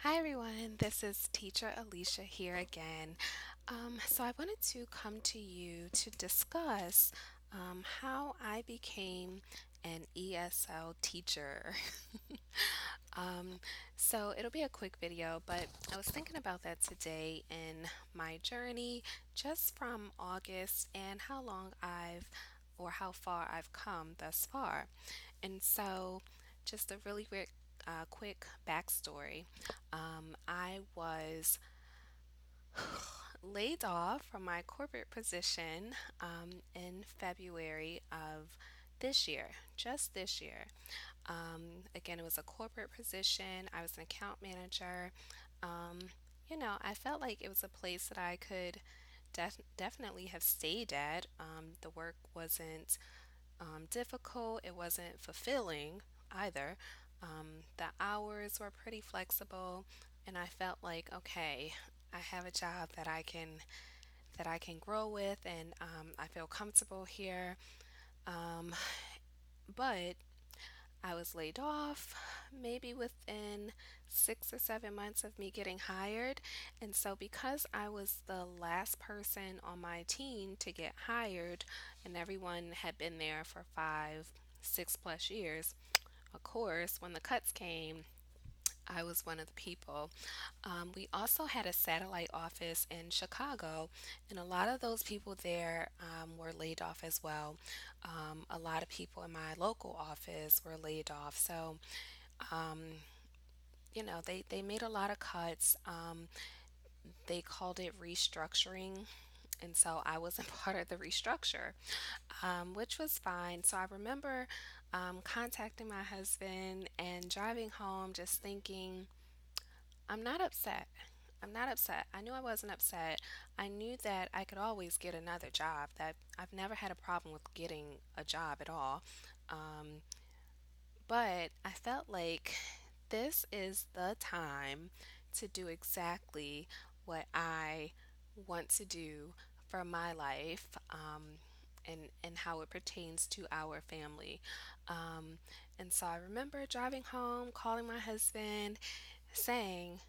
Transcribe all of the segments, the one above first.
Hi everyone, this is Teacher Alicia here again. So I wanted to come to you to discuss how I became an ESL teacher. um, so it'll be a quick video, but I was thinking about that today in my journey just from August and how long or how far I've come thus far. And so, just a really quick backstory. I was laid off from my corporate position in February of this year, just this year. Again, it was a corporate position. I was an account manager. Um, I felt like it was a place that I could definitely have stayed at. The work wasn't difficult, it wasn't fulfilling either. The hours were pretty flexible, and I felt like, okay, I have a job that I can grow with, and I feel comfortable here. Um, but I was laid off maybe within 6 or 7 months of me getting hired. And so, because I was the last person on my team to get hired, and everyone had been there for 5, 6 plus years, of course, when the cuts came, I was one of the people. We also had a satellite office in Chicago, and a lot of those people there were laid off as well. A lot of people in my local office were laid off. So, um, they made a lot of cuts. They called it restructuring. And so I wasn't part of the restructure, which was fine. So I remember contacting my husband and driving home just thinking, I'm not upset. I'm not upset. I knew I wasn't upset. I knew that I could always get another job, that I've never had a problem with getting a job at all. Um, but I felt like this is the time to do exactly what I want to do for my life, and how it pertains to our family. Um, and so I remember driving home, calling my husband, saying,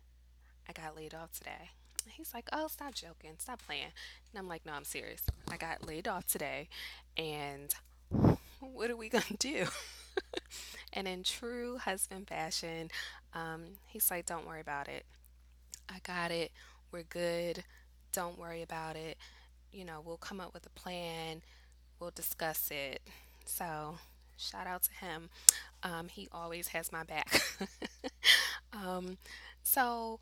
I got laid off today. He's like, oh, stop joking, stop playing. And I'm like, no, I'm serious. I got laid off today, and what are we gonna do? And in true husband fashion, he's like, don't worry about it. I got it. We're good. Don't worry about it. We'll come up with a plan. We'll discuss it. So, shout out to him. He always has my back. um, so,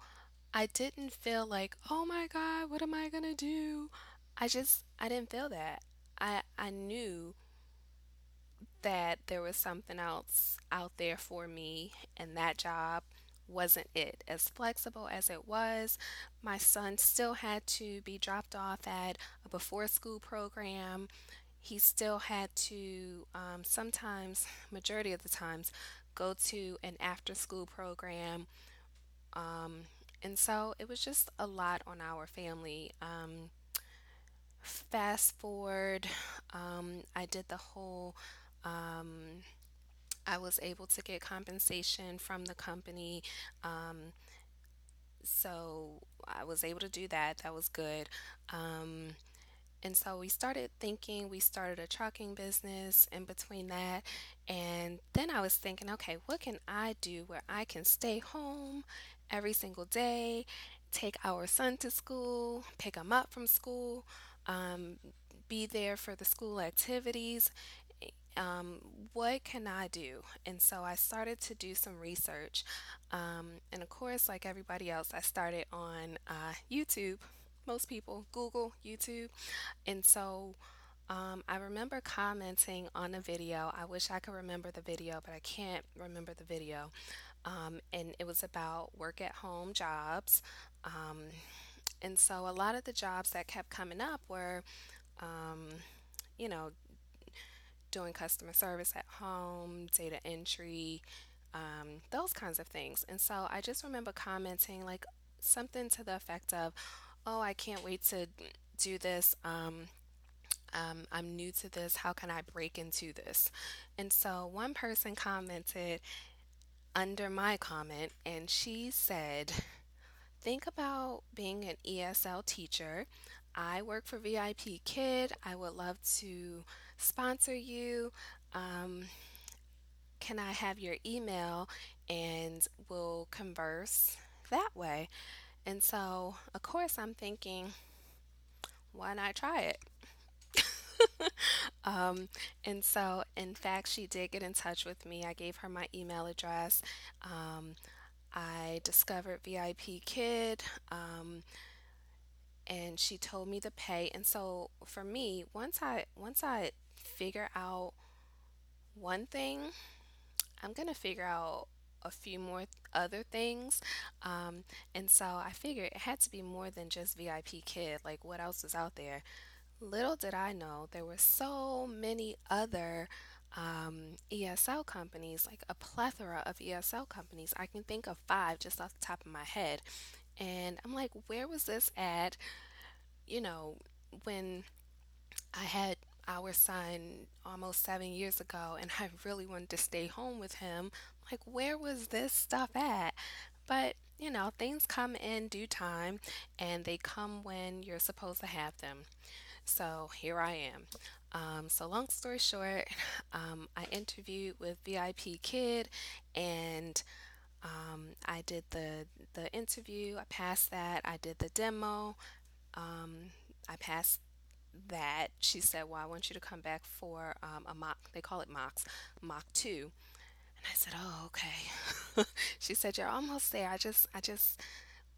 I didn't feel like, oh my God, what am I gonna do? I didn't feel that. I knew that there was something else out there for me, and that job wasn't it. As flexible as it was, my son still had to be dropped off at a before school program. He still had to, sometimes, majority of the times, go to an after school program. Um, and so it was just a lot on our family. Fast forward, I did the whole I was able to get compensation from the company. Um, so I was able to do that. That was good. Um, and so we started thinking, we started a trucking business in between that. And then I was thinking, okay, what can I do where I can stay home every single day, take our son to school, pick him up from school, um, be there for the school activities, um, what can I do? And so I started to do some research. And of course, like everybody else, I started on YouTube. Most people Google YouTube. And so I remember commenting on a video. I wish I could remember the video, but I can't remember the video. And it was about work at home jobs. Um, and so a lot of the jobs that kept coming up were, um, you know, doing customer service at home, data entry, those kinds of things. And so I just remember commenting like something to the effect of, oh, I can't wait to do this. I'm new to this. How can I break into this? And so one person commented, under my comment, and she said, think about being an ESL teacher. I work for VIP Kid. I would love to sponsor you. Um, can I have your email and we'll converse that way? And so, of course, I'm thinking, why not try it? Um, and so, in fact, she did get in touch with me. I gave her my email address. Um, I discovered VIP Kid, and she told me to pay. And so, for me, once I figure out one thing, I'm gonna figure out a few more other things. Um, and so I figured it had to be more than just VIP Kid. Like, what else was out there? Little did I know there were so many other ESL companies, like a plethora of ESL companies. I can think of five just off the top of my head. And I'm like, where was this at? You know, when I had our son almost 7 years ago and I really wanted to stay home with him, like, where was this stuff at? But, things come in due time and they come when you're supposed to have them. So here I am. So long story short, I interviewed with VIP Kid, and I did the interview. I passed that. I did the demo. I passed that. She said, "Well, I want you to come back for a mock. They call it mock two." And I said, "Oh, okay." She said, "You're almost there. I just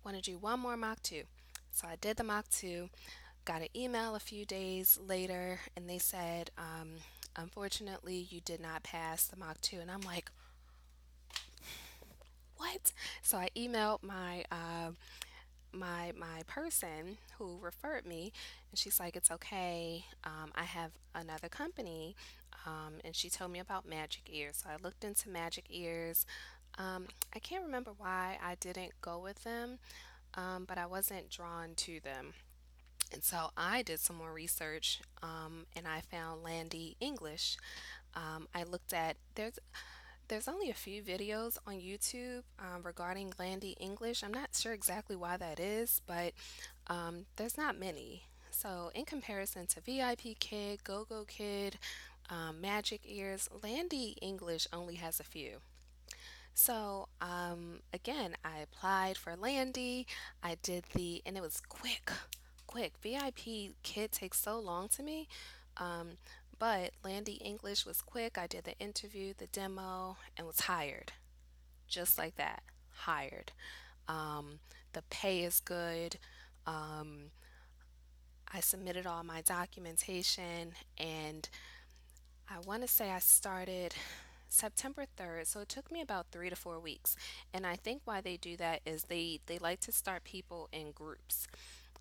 want to do one more mock two." So I did the mock two. Got an email a few days later, and they said, unfortunately, you did not pass the mock two. And I'm like, what? So I emailed my person who referred me, and she's like, it's okay. I have another company, and she told me about Magic Ears. So I looked into Magic Ears. I can't remember why I didn't go with them, but I wasn't drawn to them. And so I did some more research, and I found Landy English. I looked at there's only a few videos on YouTube regarding Landy English. I'm not sure exactly why that is, but there's not many. So in comparison to VIP Kid, GoGo Kid, Magic Ears, Landy English only has a few. So, again, I applied for Landy. I did and it was quick, quick. VIP Kid takes so long to me. Um, but Landy English was quick. I did the interview, the demo, and was hired. Just like that, hired. Um, the pay is good. Um, I submitted all my documentation, and I want to say I started September 3rd, so it took me about 3 to 4 weeks. And I think why they do that is they like to start people in groups.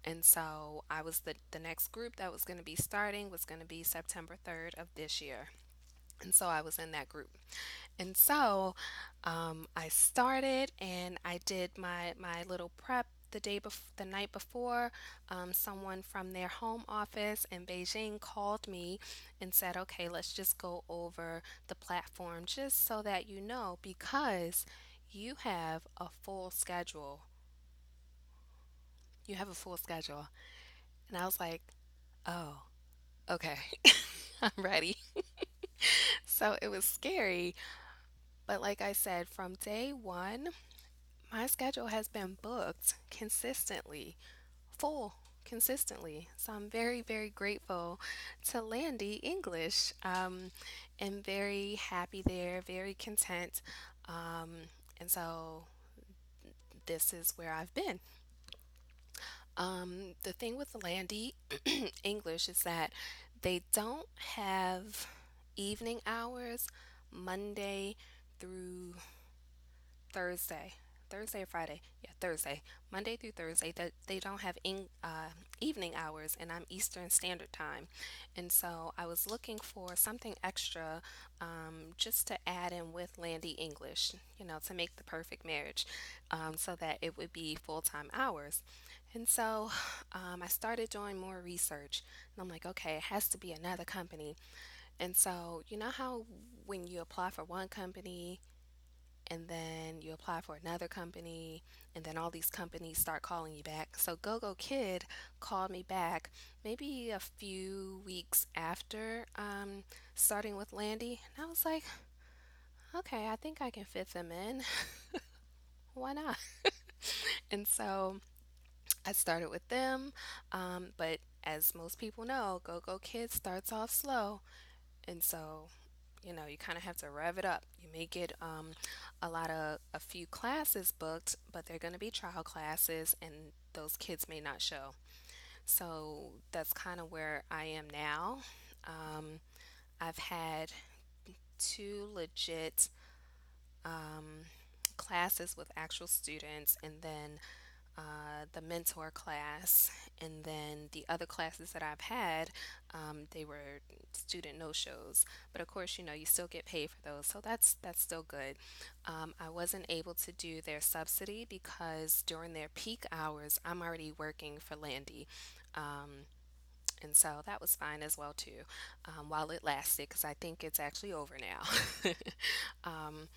And so I was the next group that was going to be starting was going to be September 3rd of this year. And so I was in that group. And so I started and I did my little prep the night before. Someone from their home office in Beijing called me and said, "Okay, let's just go over the platform just so that you know because you have a full schedule. You have a full schedule." And I was like, "Oh, okay, I'm ready." So it was scary, but like I said, from day one, my schedule has been booked consistently, full consistently. So I'm very, very grateful to Landy English, and very happy there, very content. And so this is where I've been. The thing with Landy English is that they don't have evening hours Monday through Thursday. Thursday or Friday? Yeah, Thursday. Monday through Thursday. That they don't have evening hours, and I'm Eastern Standard Time. And so I was looking for something extra, just to add in with Landy English, to make the perfect marriage, so that it would be full time hours. And so I started doing more research, and I'm like, okay, it has to be another company. And so, you know how when you apply for one company, and then you apply for another company, and then all these companies start calling you back. So GoGo Kid called me back maybe a few weeks after starting with Landy, and I was like, okay, I think I can fit them in. Why not? And so I started with them, but as most people know, GoGo Kid starts off slow, and so you kind of have to rev it up. You may get a few classes booked, but they're going to be trial classes, and those kids may not show. So that's kind of where I am now. Um, I've had two legit classes with actual students, and then the mentor class, and then the other classes that I've had, they were student no-shows. But of course, you still get paid for those, so that's still good. I wasn't able to do their subsidy because during their peak hours, I'm already working for Landy. And so that was fine as well too, while it lasted, because I think it's actually over now. um,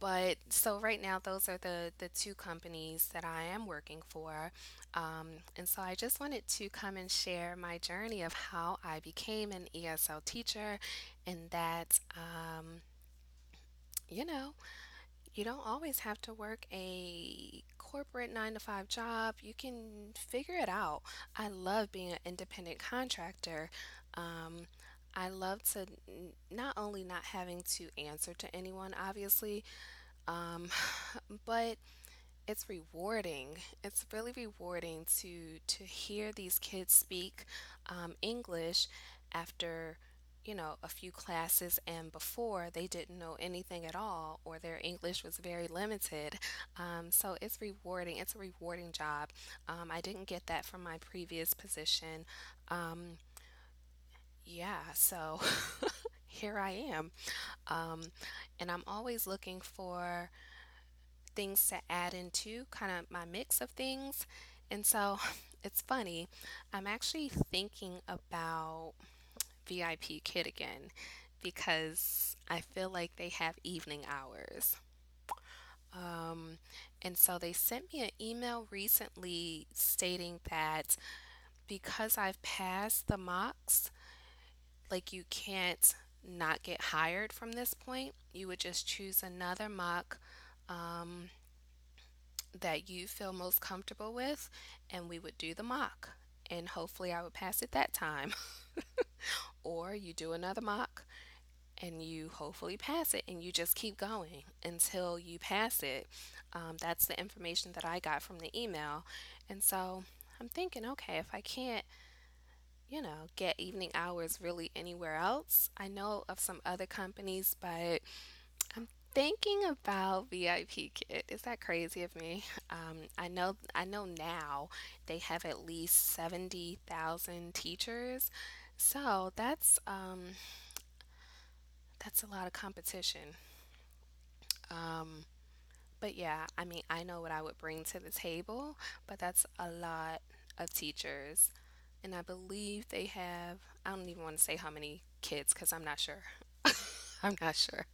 but so right now, those are the two companies that I am working for. And so I just wanted to come and share my journey of how I became an ESL teacher, and that, you know, you don't always have to work a corporate 9 to 5 job. You can figure it out. I love being an independent contractor. Um, I love to not only not having to answer to anyone, obviously, um, but it's rewarding. It's really rewarding to hear these kids speak English after a few classes, and before they didn't know anything at all, or their English was very limited. So it's rewarding. It's a rewarding job. I didn't get that from my previous position. Um, yeah, so here I am. Um, and I'm always looking for things to add into kind of my mix of things. And so it's funny, I'm actually thinking about VIP Kid again because I feel like they have evening hours. Um, and so they sent me an email recently stating that because I've passed the mocks, like you can't not get hired from this point. You would just choose another mock um, that you feel most comfortable with, and we would do the mock. And hopefully, I would pass it that time. Or you do another mock and you hopefully pass it, and you just keep going until you pass it. That's the information that I got from the email. And so I'm thinking, okay, if I can't, get evening hours really anywhere else, I know of some other companies, but I'm thinking about VIP Kit. Is that crazy of me? I know now they have at least 70,000 teachers. So that's a lot of competition. Um, but yeah, I mean, I know what I would bring to the table, but that's a lot of teachers. And I believe they have, I don't even want to say how many kids because I'm not sure. I'm not sure.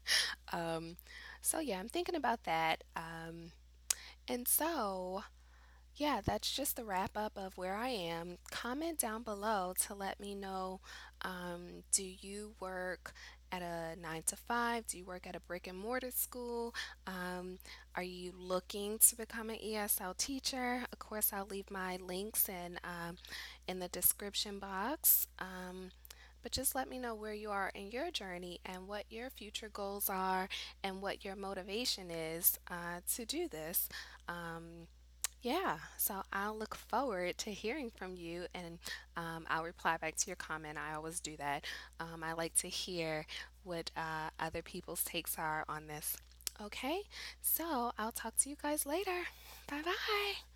Um, so yeah, I'm thinking about that. And so, yeah, that's just the wrap up of where I am. Comment down below to let me know, do you work at a 9 to 5? Do you work at a brick and mortar school? Are you looking to become an ESL teacher? Of course, I'll leave my links in the description box. But just let me know where you are in your journey and what your future goals are and what your motivation is to do this. Yeah, so I'll look forward to hearing from you, and I'll reply back to your comment. I always do that. I like to hear what other people's takes are on this. Okay, so I'll talk to you guys later. Bye bye.